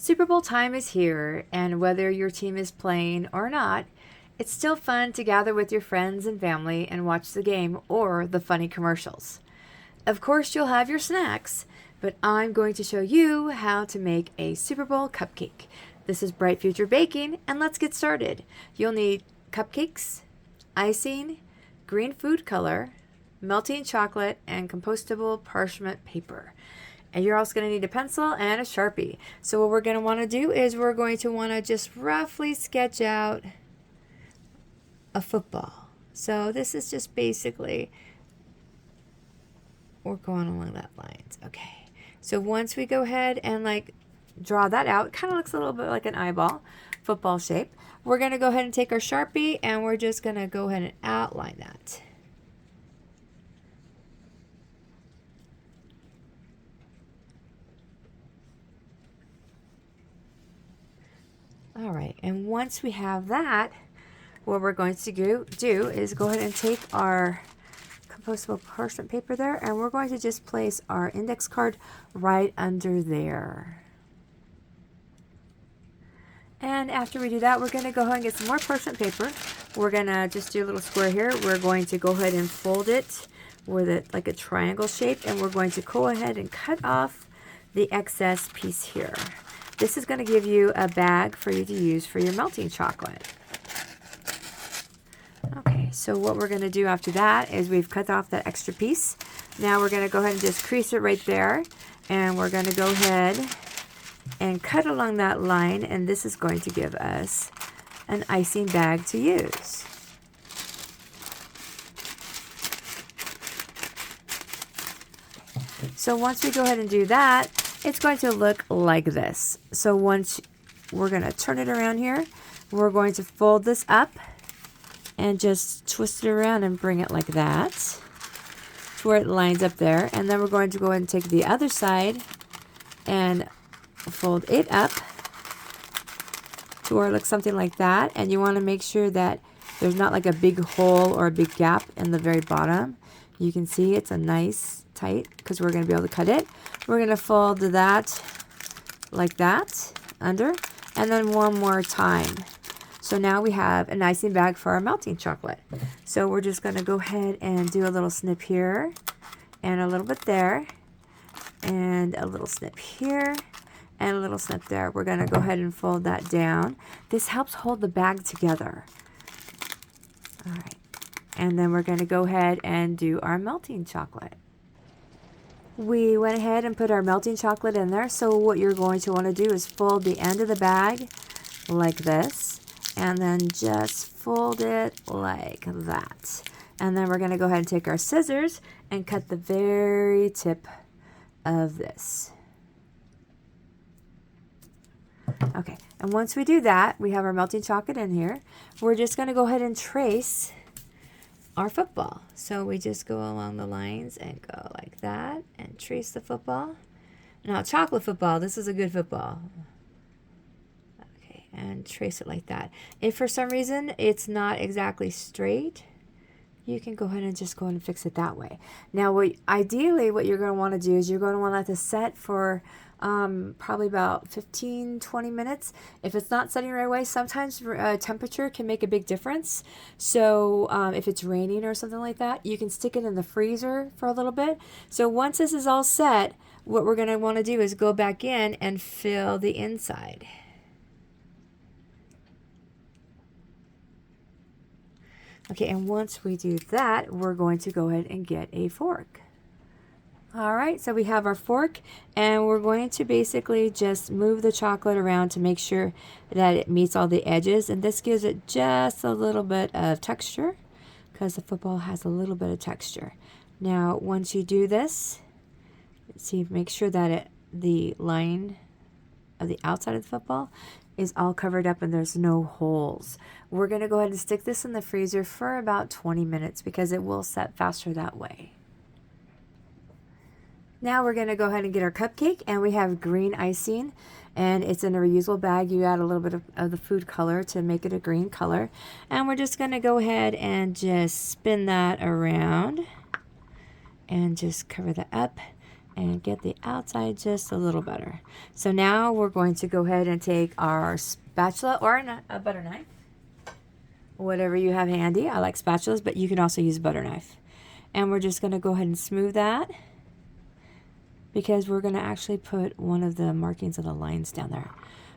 Super Bowl time is here, and whether your team is playing or not, it's still fun to gather with your friends and family and watch the game or the funny commercials. Of course, you'll have your snacks, but I'm going to show you how to make a Super Bowl cupcake. This is Bright Future Baking, and let's get started. You'll need cupcakes, icing, green food color, melting chocolate, and compostable parchment paper. And you're also going to need a pencil and a Sharpie. So what we're going to want to do is we're going to want to just roughly sketch out a football. So this is just basically, we're going along that lines. Okay. So once we go ahead and like draw that out, it kind of looks a little bit like an eyeball, football shape. We're going to go ahead and take our Sharpie and we're just going to go ahead and outline that. All right, and once we have that, what we're going to do is go ahead and take our compostable parchment paper there, and we're going to just place our index card right under there. And after we do that, we're going to go ahead and get some more parchment paper. We're going to just do a little square here. We're going to go ahead and fold it with it like a triangle shape, and we're going to go ahead and cut off the excess piece here. This is going to give you a bag for you to use for your melting chocolate. Okay, so what we're going to do after that is we've cut off that extra piece. Now we're going to go ahead and just crease it right there. And we're going to go ahead and cut along that line. And this is going to give us an icing bag to use. So once we go ahead and do that, it's going to look like this. So once we're going to turn it around here, we're going to fold this up and just twist it around and bring it like that to where it lines up there. And then we're going to go ahead and take the other side and fold it up to where it looks something like that. And you want to make sure that there's not like a big hole or a big gap in the very bottom. You can see it's a nice tight because we're going to be able to cut it. We're going to fold that like that under, and then one more time. So now we have an icing bag for our melting chocolate. So we're just going to go ahead and do a little snip here and a little bit there and a little snip here and a little snip there. We're going to go ahead and fold that down. This helps hold the bag together. All right. And then we're going to go ahead and do our melting chocolate. We went ahead and put our melting chocolate in there. So what you're going to want to do is fold the end of the bag like this. And then just fold it like that. And then we're going to go ahead and take our scissors and cut the very tip of this. Okay, and once we do that, we have our melting chocolate in here. We're just going to go ahead and trace our football. So we just go along the lines and go like that and trace the football. Now, chocolate football, this is a good football. Okay, and trace it like that. If for some reason it's not exactly straight, you can go ahead and just go ahead and fix it that way. Now, ideally what you're going to want to do is you're going to want to let this set for probably about 15-20 minutes. If it's not setting right away, sometimes temperature can make a big difference. So if it's raining or something like that, you can stick it in the freezer for a little bit. So once this is all set, what we're going to want to do is go back in and fill the inside. Okay, and once we do that, we're going to go ahead and get a fork. All right, so we have our fork, and we're going to basically just move the chocolate around to make sure that it meets all the edges, and this gives it just a little bit of texture because the football has a little bit of texture. Now, once you do this, see, make sure that the line of the outside of the football is all covered up and there's no holes. We're going to go ahead and stick this in the freezer for about 20 minutes because it will set faster that way. Now we're going to go ahead and get our cupcake, and we have green icing, and it's in a reusable bag. You add a little bit of the food color to make it a green color, and we're just going to go ahead and just spin that around and just cover that up. and get the outside just a little better. So now we're going to go ahead and take our spatula or a butter knife, whatever you have handy. I like spatulas, but you can also use a butter knife. And we're just going to go ahead and smooth that, because we're going to actually put one of the markings of the lines down there.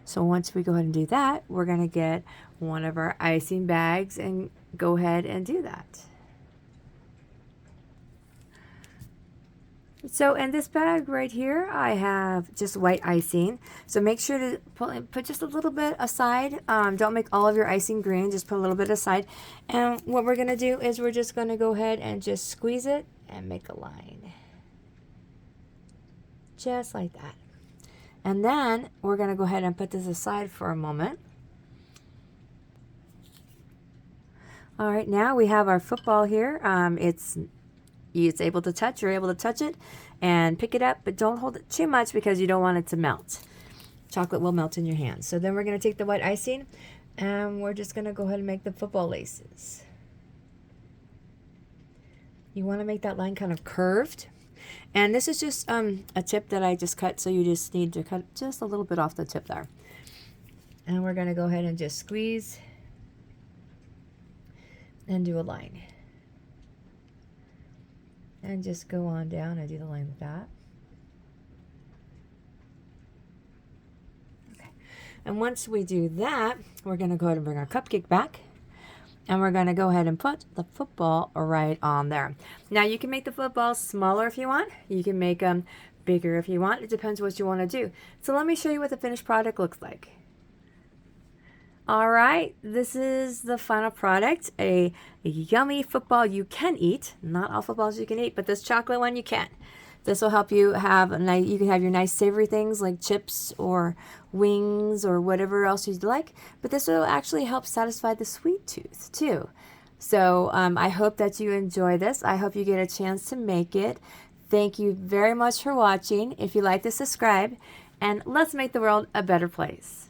So once we go ahead and do that, we're going to get one of our icing bags and go ahead and do that. So in this bag right here, I have just white icing. So make sure to put just a little bit aside. Don't make all of your icing green, just put a little bit aside. And what we're going to do is we're just going to go ahead and just squeeze it and make a line. Just like that. And then we're going to go ahead and put this aside for a moment. All right, now we have our football here. It's able to touch. You're able to touch it and pick it up, but don't hold it too much because you don't want it to melt. Chocolate will melt in your hand. So then we're going to take the white icing and we're just going to go ahead and make the football laces. You want to make that line kind of curved. And this is just a tip that I just cut, so you just need to cut just a little bit off the tip there. And we're going to go ahead and just squeeze and do a line. And just go on down and do the line with that. Okay. And once we do that, we're going to go ahead and bring our cupcake back. And we're going to go ahead and put the football right on there. Now you can make the football smaller if you want. You can make them bigger if you want. It depends what you want to do. So let me show you what the finished product looks like. All right, this is the final product, a yummy football you can eat. Not all footballs you can eat, but this chocolate one you can. This will help you have a nice, you can have your nice savory things like chips or wings or whatever else you'd like, but this will actually help satisfy the sweet tooth too. So I hope that you enjoy this. I hope you get a chance to make it. Thank you very much for watching. If you like this, subscribe, and let's make the world a better place.